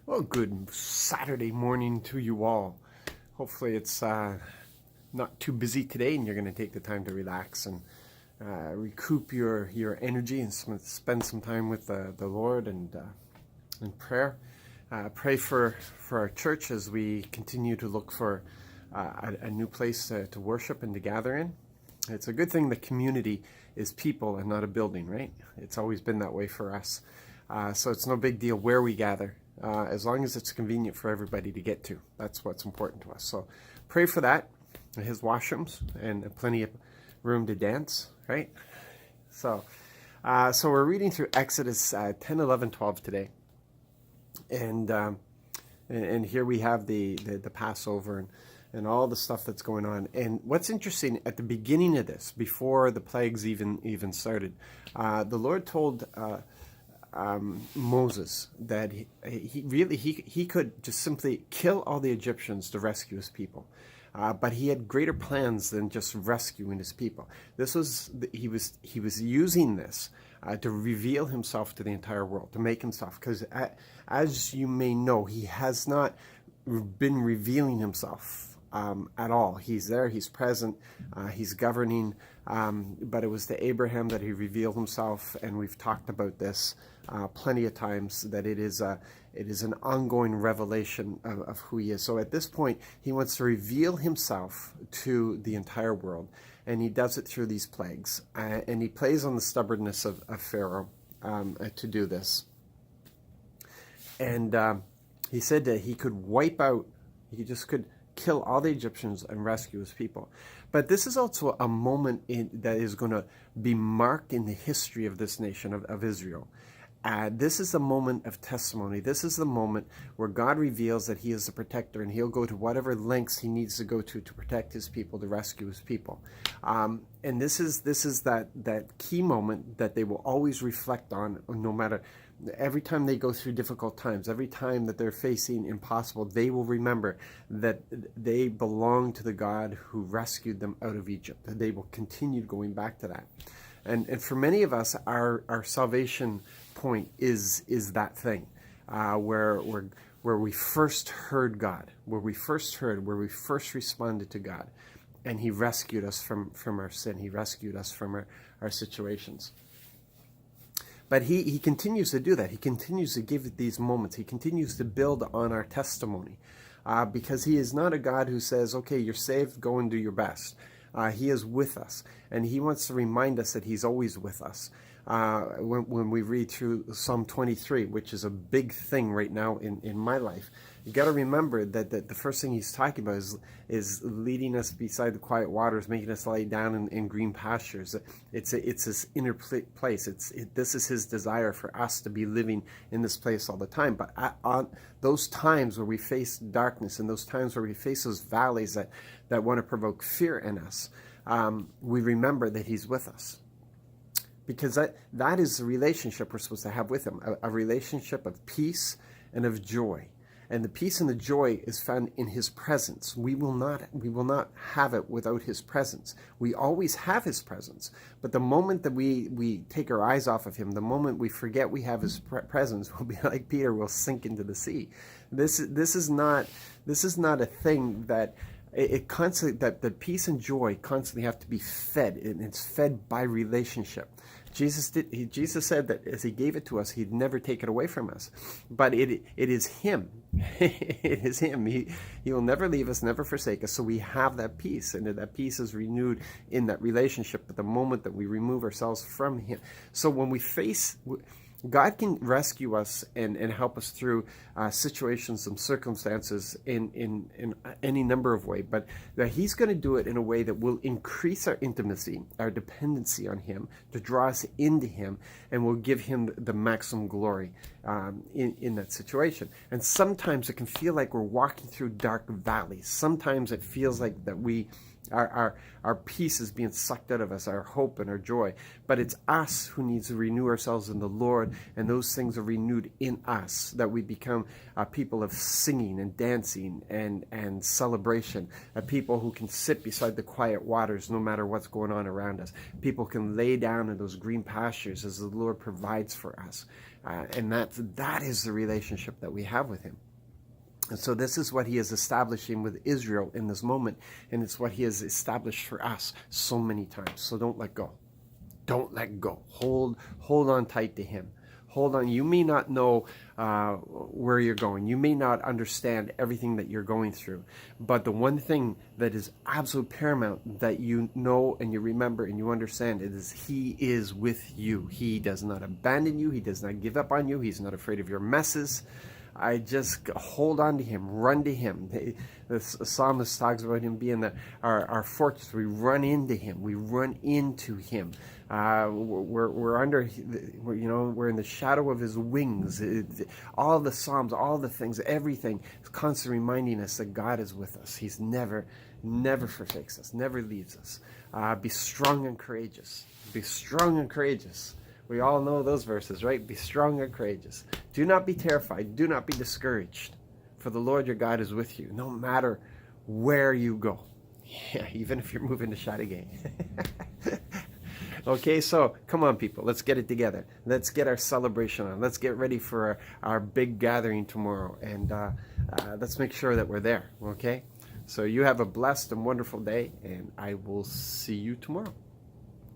Well, good Saturday morning to you all. Hopefully, it's not too busy today, and you're going to take the time to relax and recoup your energy and spend some time with the Lord and in prayer. Pray for our church as we continue to look for a new place to worship and to gather in. It's a good thing the community is people and not a building, right? It's always been that way for us. So it's no big deal where we gather, as long as it's convenient for everybody to get to. That's what's important to us. So pray for that, his washrooms, and plenty of room to dance, right? So we're reading through Exodus 10, 11, 12 today. And here we have the Passover and all the stuff that's going on. And what's interesting, at the beginning of this, before the plagues even started, the Lord told Moses that he could just simply kill all the Egyptians to rescue his people. But he had greater plans than just rescuing his people. He was using this to reveal himself to the entire world, to make himself. Because as you may know, he has not been revealing himself at all. He's there, he's present, he's governing. But it was to Abraham that he revealed himself, and we've talked about this plenty of times, that it is an ongoing revelation of who he is. So at this point, he wants to reveal himself to the entire world, and he does it through these plagues. And he plays on the stubbornness of Pharaoh to do this. And he said that he could could kill all the Egyptians and rescue his people. But this is also a moment that is going to be marked in the history of this nation of Israel. This is the moment of testimony. This is the moment where God reveals that he is the protector, and he'll go to whatever lengths he needs to go to protect his people, to rescue his people. And this is that key moment that they will always reflect on, no matter, every time they go through difficult times, every time that they're facing impossible, they will remember that they belong to the God who rescued them out of Egypt. They will continue going back to that. And for many of us, our salvation point is that thing where we first heard God, where we first responded to God, and he rescued us from our sin. He rescued us from our situations. But he continues to do that. He continues to give these moments. He continues to build on our testimony, because he is not a God who says, okay, you're saved, go and do your best. He is with us, and he wants to remind us that he's always with us. When we read through Psalm 23, which is a big thing right now in my life, you got to remember that the first thing he's talking about is leading us beside the quiet waters, making us lie down in green pastures. It's this inner place. This is his desire for us to be living in this place all the time. But on those times where we face darkness, and those times where we face those valleys that want to provoke fear in us, we remember that he's with us. Because that is the relationship we're supposed to have with him, a relationship of peace and of joy. And the peace and the joy is found in his presence. We will not have it without his presence. We always have his presence. But the moment that we take our eyes off of him, the moment we forget we have his presence, we'll be like Peter, we'll sink into the sea. This is not a thing that that the peace and joy constantly have to be fed, and it's fed by relationship. Jesus said that as he gave it to us, he'd never take it away from us. But it is him. It is him. He will never leave us, never forsake us. So we have that peace, and that peace is renewed in that relationship at the moment that we remove ourselves from him. So when we face, God can rescue us and help us through situations and circumstances in any number of ways, but that he's going to do it in a way that will increase our intimacy, our dependency on him, to draw us into him, and will give him the maximum glory in that situation. And sometimes it can feel like we're walking through dark valleys. Sometimes it feels like that our peace is being sucked out of us, our hope and our joy. But it's us who needs to renew ourselves in the Lord, and those things are renewed in us, that we become a people of singing and dancing and celebration, a people who can sit beside the quiet waters no matter what's going on around us. People can lay down in those green pastures as the Lord provides for us. And that is the relationship that we have with him. And so this is what he is establishing with Israel in this moment, and it's what he has established for us so many times. So don't let go. Don't let go. Hold on tight to him. Hold on. You may not know where you're going. You may not understand everything that you're going through. But the one thing that is absolute paramount that you know and you remember and you understand is he is with you. He does not abandon you. He does not give up on you. He's not afraid of your messes. I just hold on to him, run to him. The psalmist talks about him being our fortress. We run into him. We run into him. We're under, we're in the shadow of his wings. All the psalms, all the things, everything is constantly reminding us that God is with us. He's never forsakes us, never leaves us. Be strong and courageous. Be strong and courageous. We all know those verses, right? Be strong and courageous. Do not be terrified. Do not be discouraged. For the Lord your God is with you, no matter where you go. Yeah, even if you're moving to Chateauguay. Okay, so come on, people. Let's get it together. Let's get our celebration on. Let's get ready for our big gathering tomorrow. And let's make sure that we're there, okay? So you have a blessed and wonderful day, and I will see you tomorrow.